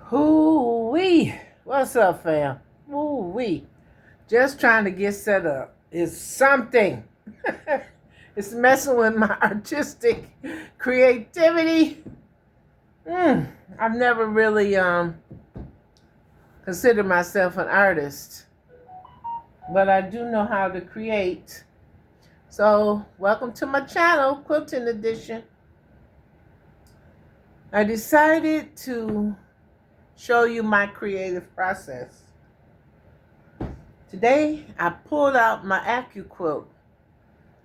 Hoo-wee! What's up, fam? Hoo-wee! Just trying to get set up. It's something. It's messing with my artistic creativity. I've never really considered myself an artist, but I do know how to create. So, welcome to my channel, Quilting Edition. I decided to show you my creative process. Today, I pulled out my Aququilt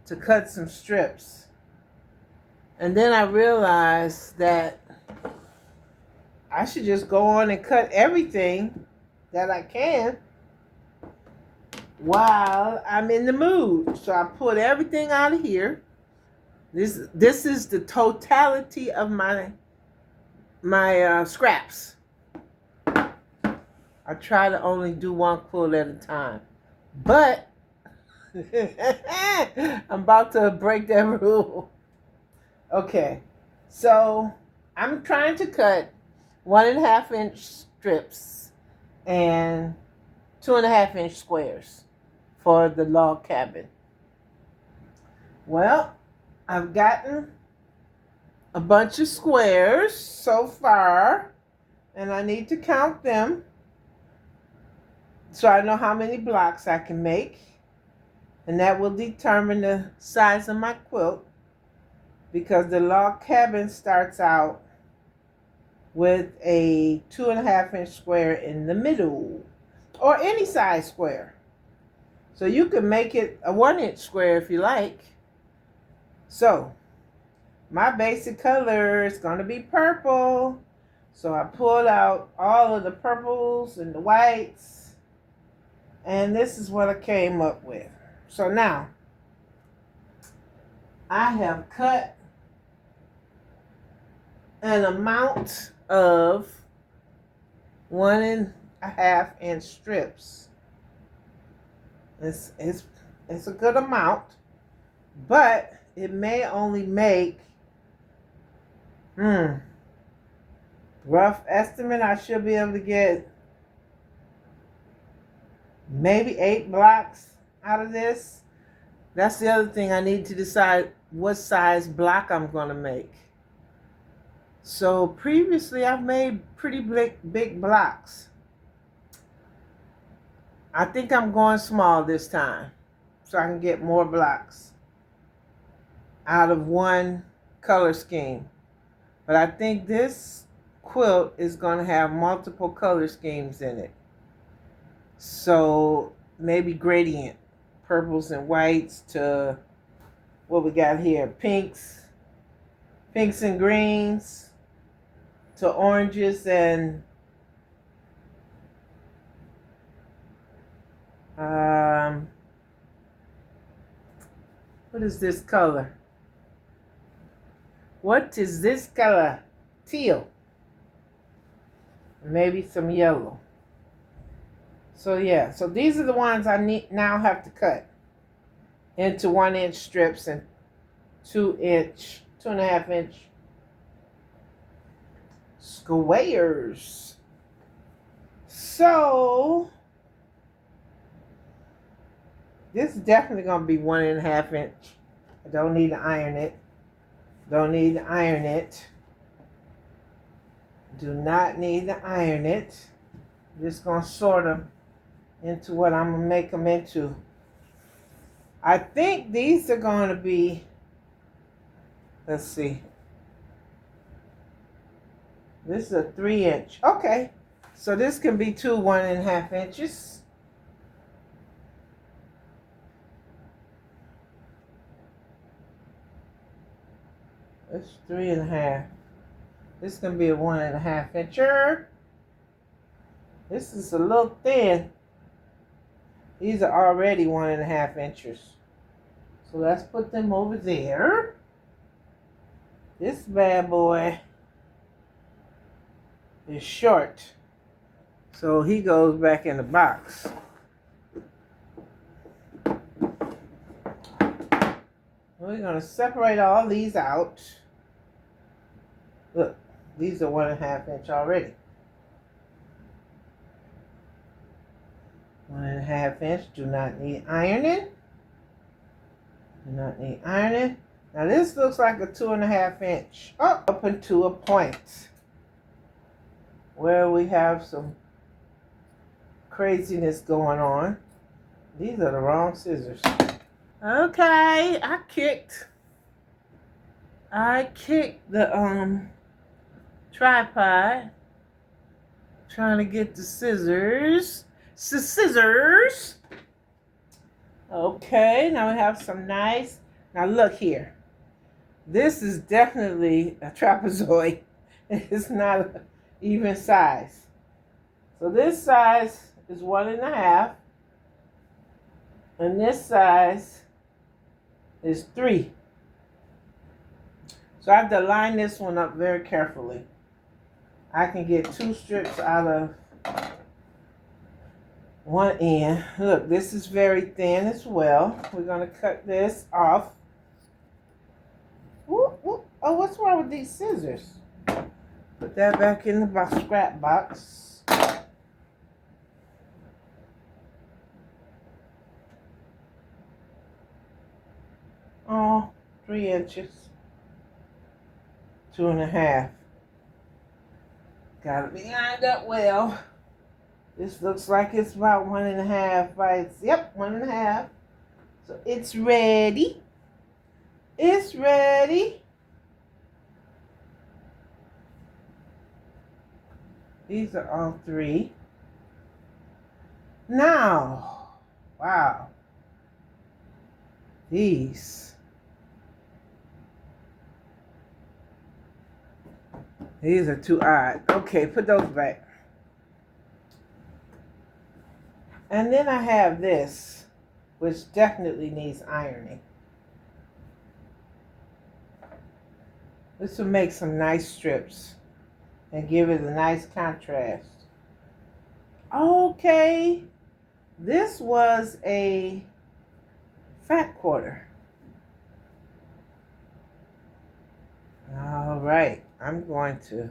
to cut some strips. And then I realized that I should just go on and cut everything that I can while I'm in the mood. So I pulled everything out of here. This is the totality of my scraps. I try to only do one quilt at a time. But I'm about to break that rule. Okay, so I'm trying to cut 1.5 inch strips and 2.5 inch squares for the log cabin. Well, I've gotten a bunch of squares so far, and I need to count them so I know how many blocks I can make, and that will determine the size of my quilt, because the log cabin starts out with a 2.5 inch square in the middle, or any size square. So you can make it a 1 inch square if you like. So my basic color is going to be purple. So I pulled out all of the purples and the whites, and this is what I came up with. So now, I have cut an amount of 1.5 inch strips. It's a good amount, but it may only make, rough estimate, I should be able to get maybe 8 blocks out of this. That's the other thing. I need to decide what size block I'm going to make. So previously I've made pretty big blocks. I think I'm going small this time so I can get more blocks out of one color scheme. But I think this quilt is going to have multiple color schemes in it. So maybe gradient, purples and whites to what we got here, pinks and greens to oranges and what is this color? What is this color? Teal. Maybe some yellow. So yeah, so these are the ones I now have to cut into 1 inch strips and 2.5 inch squares. So this is definitely going to be 1.5 inch. I don't need to iron it. Do not need to iron it. I'm just going to sort them into what I'm going to make them into. I think these are going to be Let's see. This is a 3-inch. Okay. So this can be 2 1.5 inches. It's 3.5. This can be a 1.5 incher. This is a little thin. These are already 1.5 inches. So let's put them over there. This bad boy is short. So he goes back in the box. We're going to separate all these out. Look, these are 1.5 inch already. 1.5 inch, do not need ironing. Do not need ironing. Now this looks like a 2.5 inch. Oh, up into a point where we have some craziness going on. These are the wrong scissors. Okay, I kicked the tripod trying to get the scissors. Scissors. Okay, now we have some nice. Now look here. This is definitely a trapezoid. It's not an even size. So this size is 1.5. And this size is 3. So I have to line this one up very carefully. I can get 2 strips out of one end. Look, this is very thin as well. We're going to cut this off. Whoop, whoop. Oh, what's wrong with these scissors? Put that back in the scrap box. Oh, 3 inches. 2.5. Gotta be lined up well. This looks like it's about 1.5 by, yep, 1.5. So it's ready. It's ready. These are all 3. Now, wow. These are too odd. Okay, put those back. And then I have this, which definitely needs ironing. This will make some nice strips and give it a nice contrast. Okay, this was a fat quarter. All right, I'm going to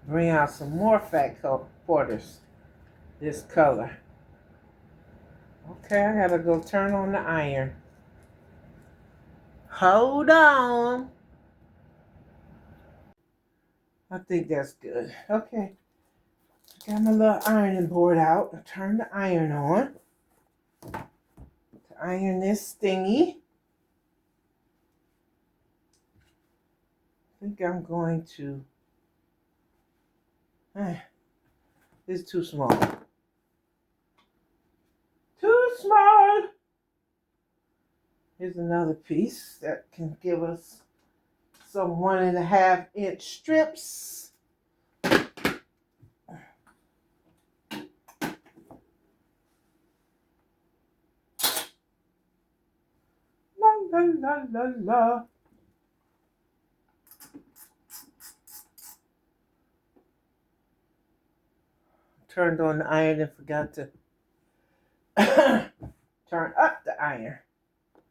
bring out some more fat quarters, this color. Okay, I gotta go turn on the iron. Hold on. I think that's good. Okay, got my little ironing board out. I turn the iron on to iron this thingy. I think I'm going to, it's too small. Too small. Here's another piece that can give us some 1.5 inch strips. La la la la la. Turned on the iron and forgot to turn up the iron.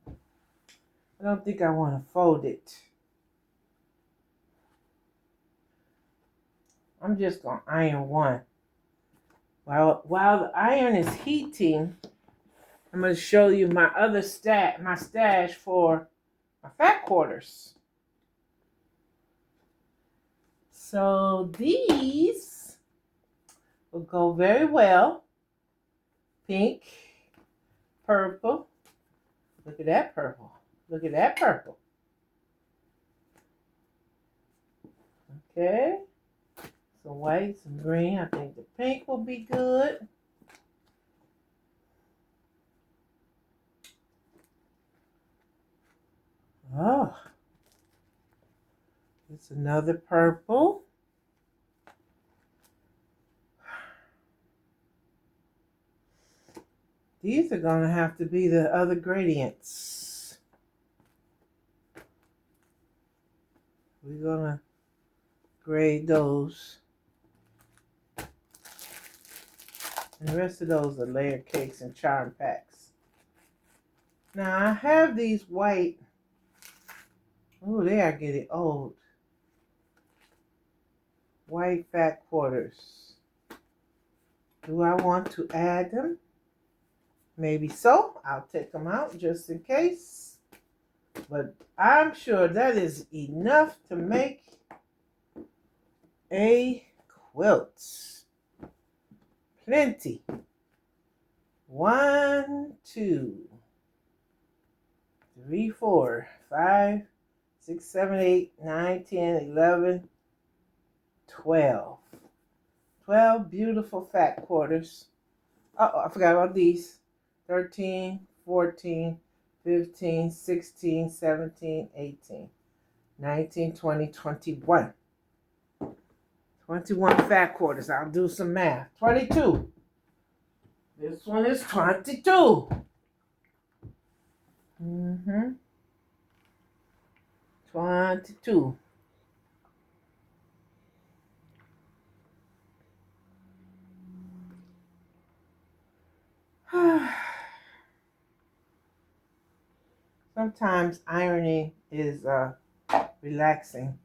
I don't think I want to fold it. I'm just going to iron one. While the iron is heating, I'm going to show you my other stash for my fat quarters. So these will go very well. Pink, purple. Look at that purple. Look at that purple. Okay. Some white, some green. I think the pink will be good. Oh, it's another purple. These are going to have to be the other gradients. We're going to grade those. And the rest of those are layer cakes and charm packs. Now I have these white. Oh, they are getting old. White fat quarters. Do I want to add them? Maybe so. I'll take them out just in case. But I'm sure that is enough to make a quilt. Plenty. 1, 2, 3, 4, 5, 6, 7, 8, 9, 10, 11, 12. 12 beautiful fat quarters. Oh, I forgot about these. 13, 14, 15, 16, 17, 18, 19, 20, 21. 21 fat quarters. I'll do some math. 22. This one is 22. 22. Sometimes ironing is relaxing.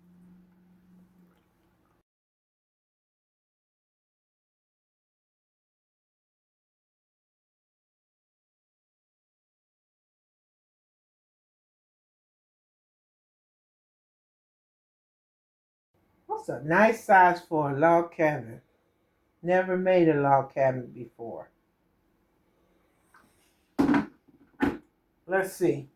What's a nice size for a log cabin? Never made a log cabin before. Let's see.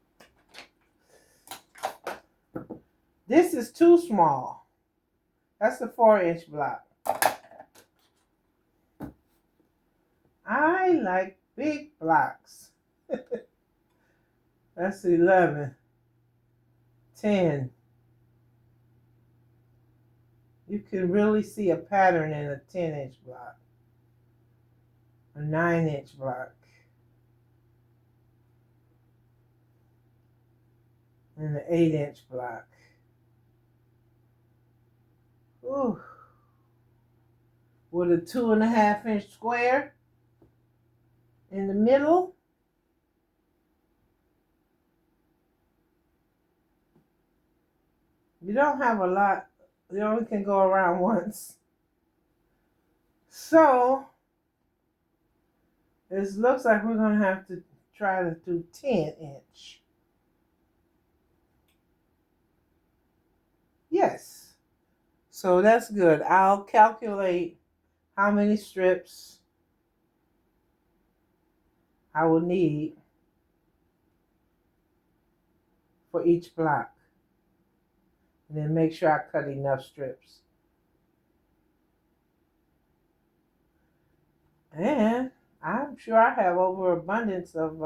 This is too small. That's a 4-inch block. I like big blocks. That's 11. 10. You can really see a pattern in a 10-inch block. A 9-inch block. And an 8-inch block. Ooh. With a 2.5-inch square in the middle. You don't have a lot. You only can go around once. So, it looks like we're going to have to try to do 10-inch. Yes. So that's good. I'll calculate how many strips I will need for each block. And then make sure I cut enough strips. And I'm sure I have overabundance of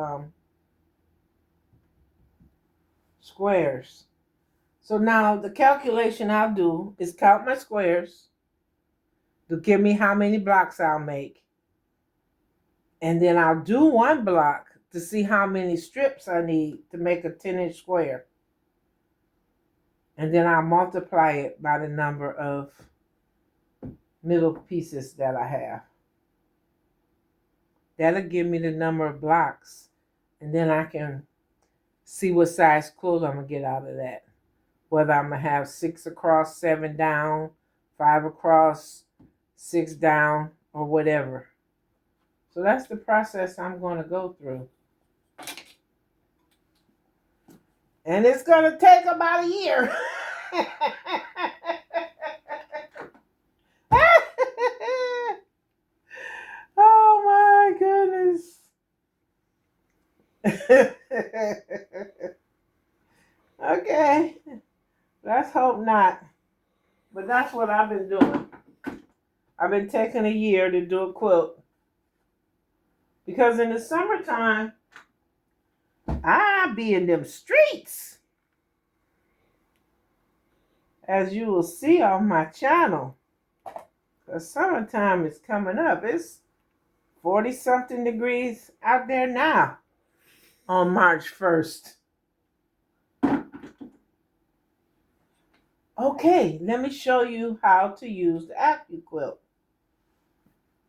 squares. So now the calculation I'll do is count my squares to give me how many blocks I'll make. And then I'll do one block to see how many strips I need to make a 10-inch square. And then I'll multiply it by the number of middle pieces that I have. That'll give me the number of blocks. And then I can see what size quilt I'm going to get out of that. Whether I'm going to have 6 across, 7 down, 5 across, 6 down, or whatever. So that's the process I'm going to go through. And it's going to take about a year. Oh my goodness. Okay. Let's hope not. But that's what I've been doing. I've been taking a year to do a quilt. Because in the summertime, I be in them streets. As you will see on my channel. The summertime is coming up. It's 40-something degrees out there now on March 1st. Okay, let me show you how to use the Aququilt.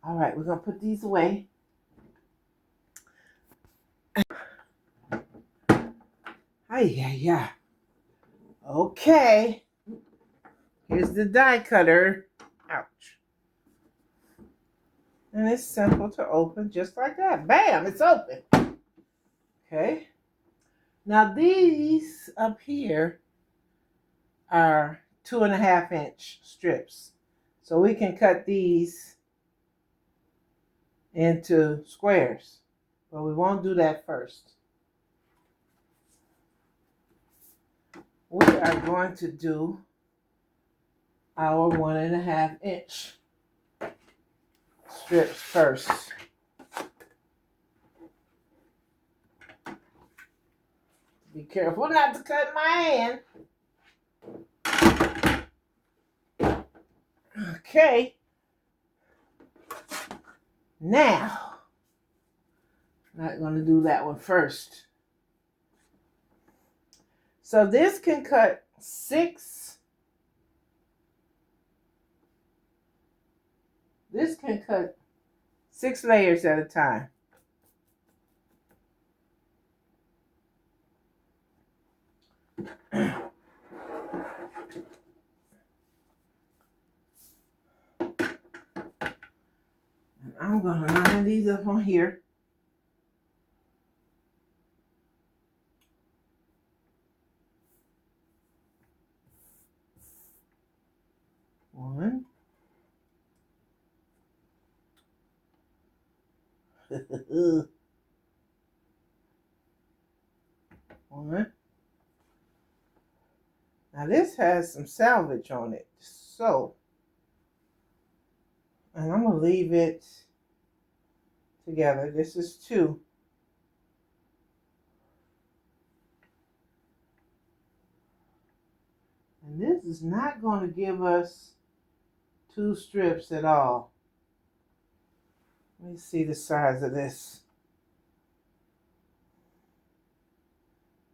All right, we're going to put these away. Yeah. Okay. Here's the die cutter. Ouch. And it's simple to open just like that. Bam, it's open. Okay. Now these up here are 2.5-inch strips. So we can cut these into squares. But we won't do that first. We are going to do our 1.5-inch strips first. Be careful not to cut my hand. Okay. Now, I'm not going to do that one first. So this can cut 6. This can cut 6 layers at a time. I'm going to line these up on here. One. One. Now this has some salvage on it. So, and I'm going to leave it together. This is 2. And this is not going to give us 2 strips at all. Let me see the size of this.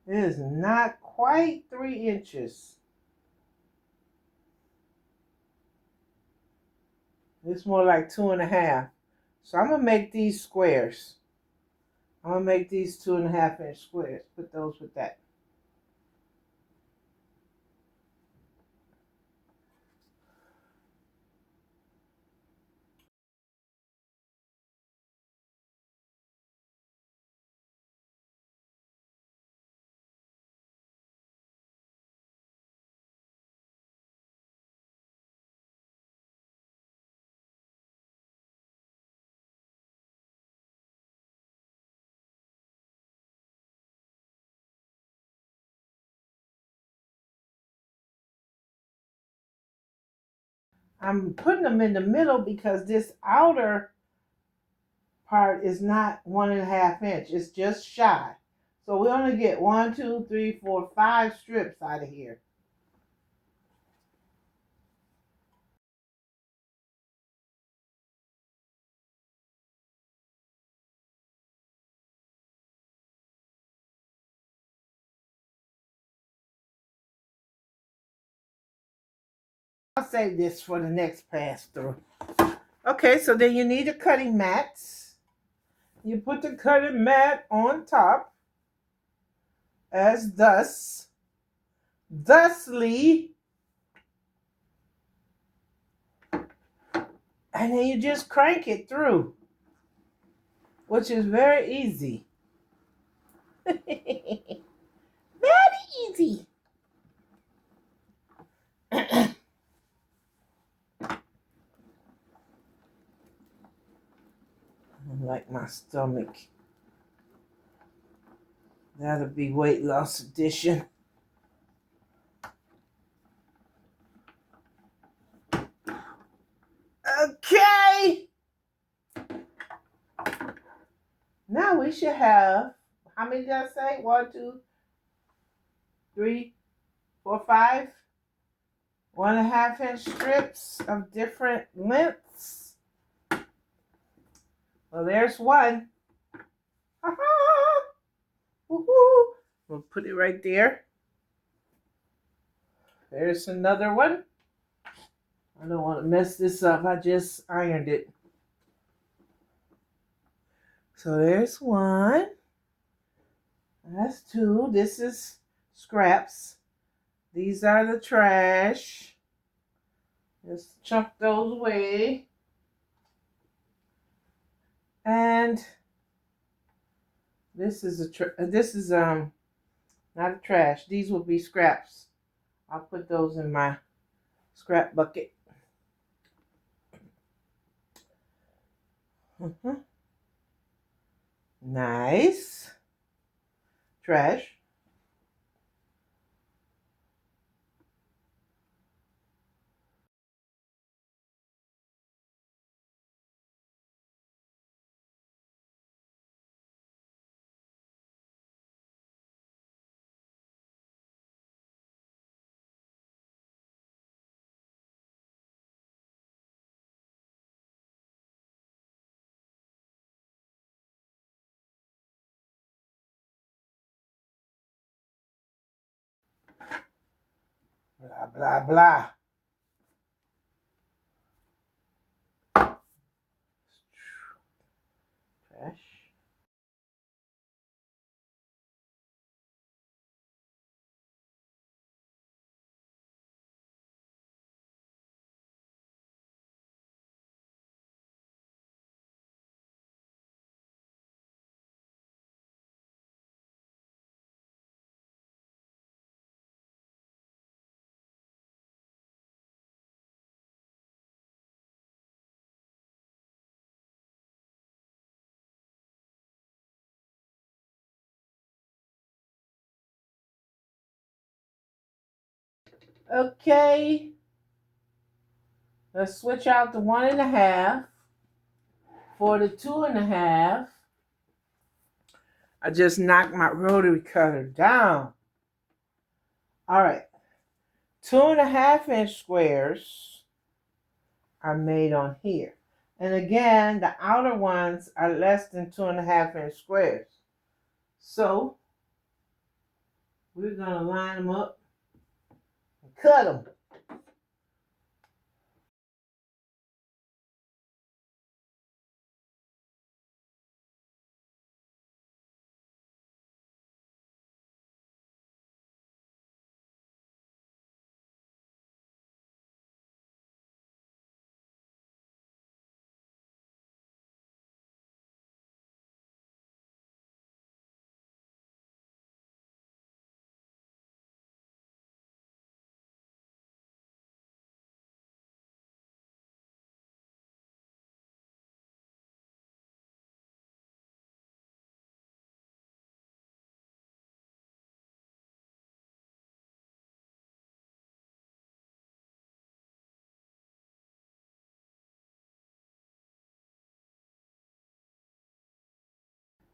It is not quite 3 inches. It's more like 2.5. So I'm going to make these squares. I'm going to make these 2.5-inch squares. Put those with that. I'm putting them in the middle because this outer part is not 1.5 inch. It's just shy. So we only get 1, 2, 3, 4, 5 strips out of here. I'll save this for the next pass through. Okay, so then you need a cutting mat. You put the cutting mat on top as thusly, and then you just crank it through, which is very easy. Very easy. Like my stomach. That'll be weight loss edition. Okay. Now we should have, how many did I say? 1, 2, 3, 4, 5. 1.5 inch strips of different lengths. Well, there's one. Woohoo! We'll put it right there. There's another one. I don't want to mess this up. I just ironed it. So there's one. That's 2. This is scraps. These are the trash. Just chunk those away. And this is not a trash. These will be scraps. I'll put those in my scrap bucket. Nice. Trash. Blah, blah, blah. Trash. Okay. Let's switch out the 1.5 for the 2.5. I just knocked my rotary cutter down. All right. 2.5 inch squares are made on here. And again, the outer ones are less than 2.5 inch squares. So we're going to line them up and cut them.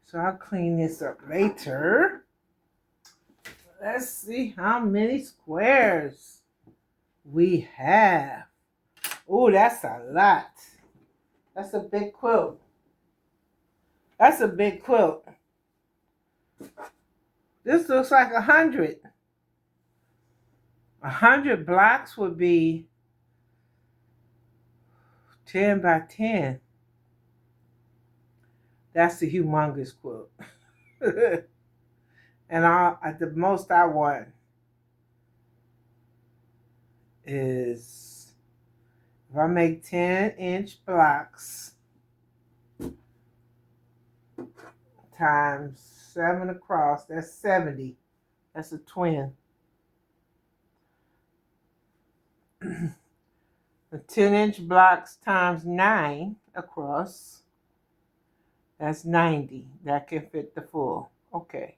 So I'll clean this up later. Let's see how many squares we have. Oh, that's a lot. That's a big quilt. That's a big quilt. This looks like 100. 100 blocks would be 10 by 10. That's the humongous quilt. And at the most I want is, if I make 10-inch blocks times 7 across, that's 70. That's a twin. The 10-inch blocks times 9 across, that's 90. That can fit the full. Okay.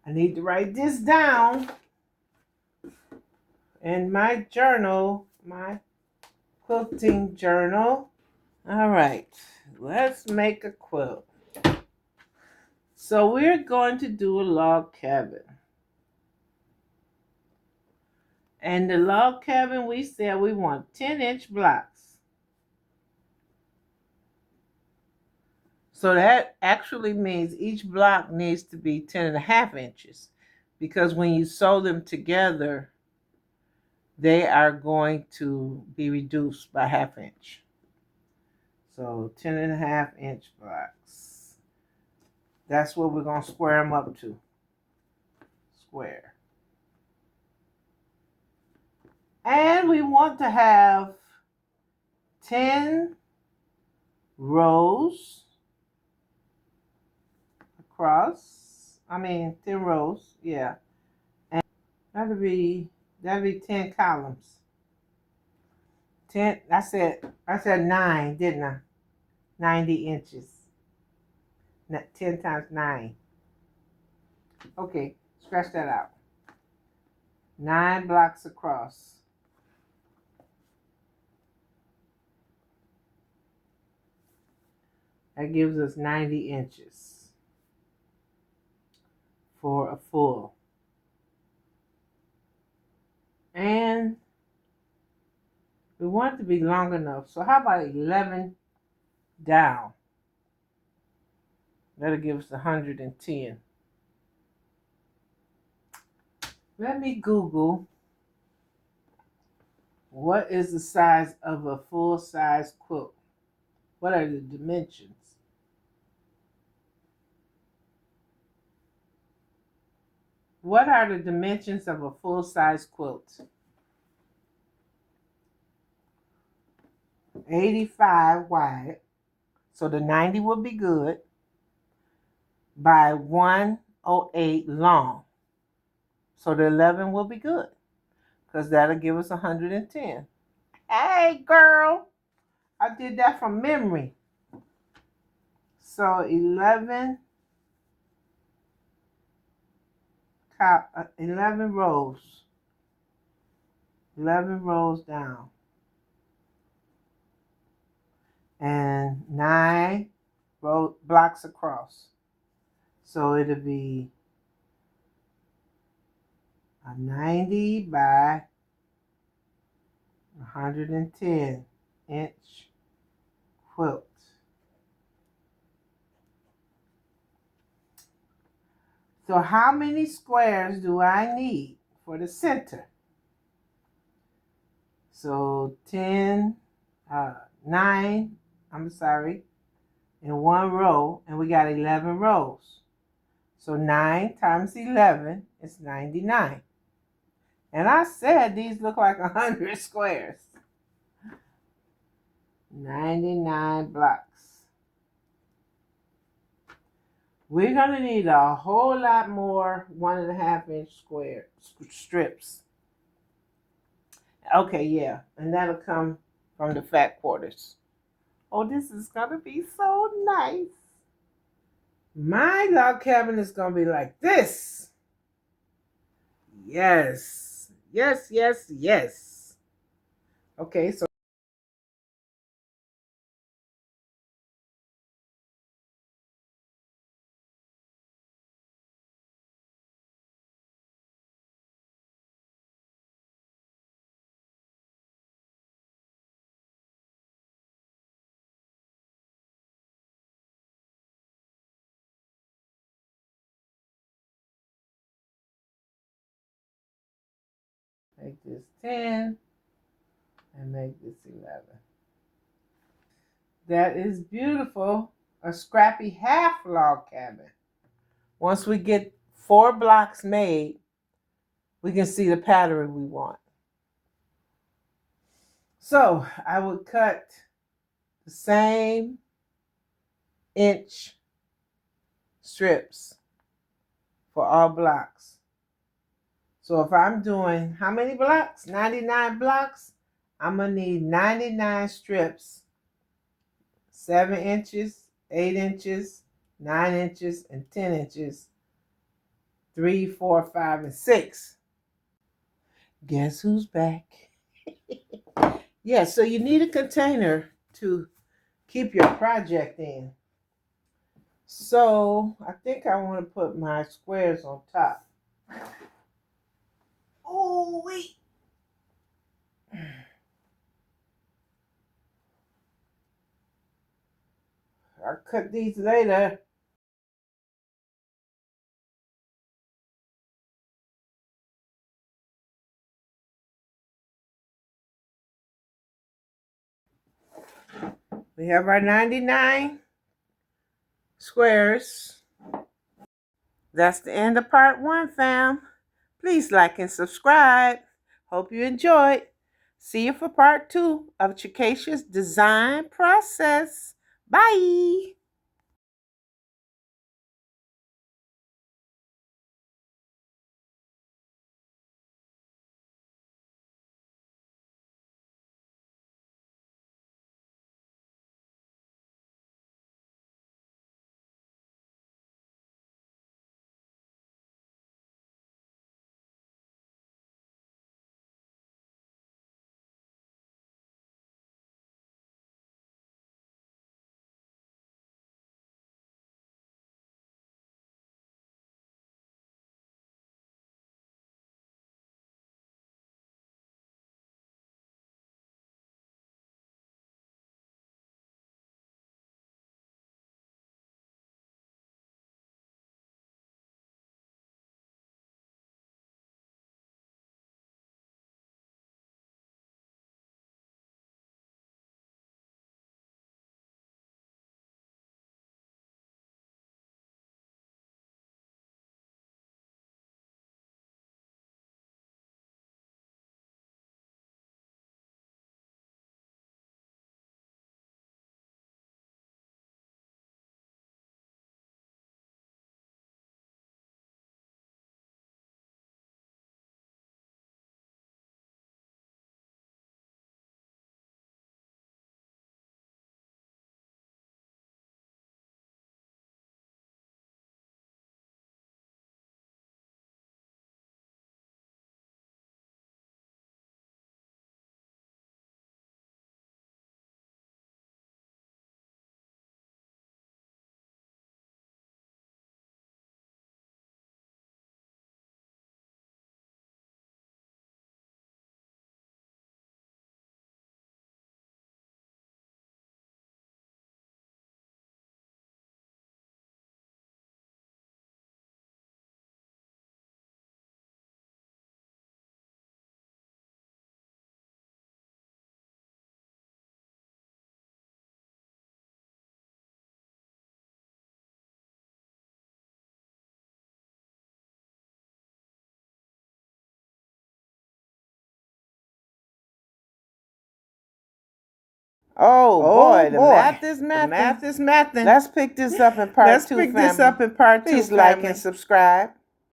I need to write this down in my journal, my quilting journal. All right, let's make a quilt. So we're going to do a log cabin. And the log cabin, we said we want 10-inch blocks. So that actually means each block needs to be 10.5 inches, because when you sew them together, they are going to be reduced by 1/2 inch. So 10.5 inch blocks. That's what we're going to square them up to. Square. And we want to have 10 rows across. 10 rows, yeah. And that'll be 10 columns. 10, I said 9, didn't I? 90 inches. 10 times 9. Okay, scratch that out. 9 blocks across. That gives us 90 inches for a full. And we want it to be long enough. So how about 11 down? That'll give us 110. Let me Google what is the size of a full-size quilt. What are the dimensions? What are the dimensions of a full-size quilt? 85 wide, so the 90 would be good, by 108 long. So the 11 will be good, because that'll give us 110. Hey, girl, I did that from memory. So 11 rows. 11 rows down. And 9 blocks across. So it'll be a 90 by 110 inch quilt. So how many squares do I need for the center? So 9, in one row, and we got 11 rows. So 9 times 11 is 99. And I said these look like 100 squares. 99 blocks. We're going to need a whole lot more 1.5 inch square strips. Okay, yeah, and that'll come from the fat quarters. Oh, this is going to be so nice. My log cabin is going to be like this. Yes, yes, yes, yes. Okay, so make this 10 and make this 11. That is beautiful. A scrappy half log cabin. Once we get 4 blocks made, we can see the pattern we want. So I would cut the same inch strips for all blocks. So if I'm doing how many blocks? 99 blocks. I'm going to need 99 strips, 7 inches, 8 inches, 9 inches, and 10 inches, 3, 4, 5, and 6. Guess who's back? Yeah, so you need a container to keep your project in. So I think I want to put my squares on top. Oh, wait. I'll cut these later. We have our 99 squares. That's the end of part 1, fam. Please like and subscribe. Hope you enjoyed. See you for part 2 of Chicasia's design process. Bye. Oh boy, the math is mathing. Let's pick this up in part 2, family. Please like and subscribe.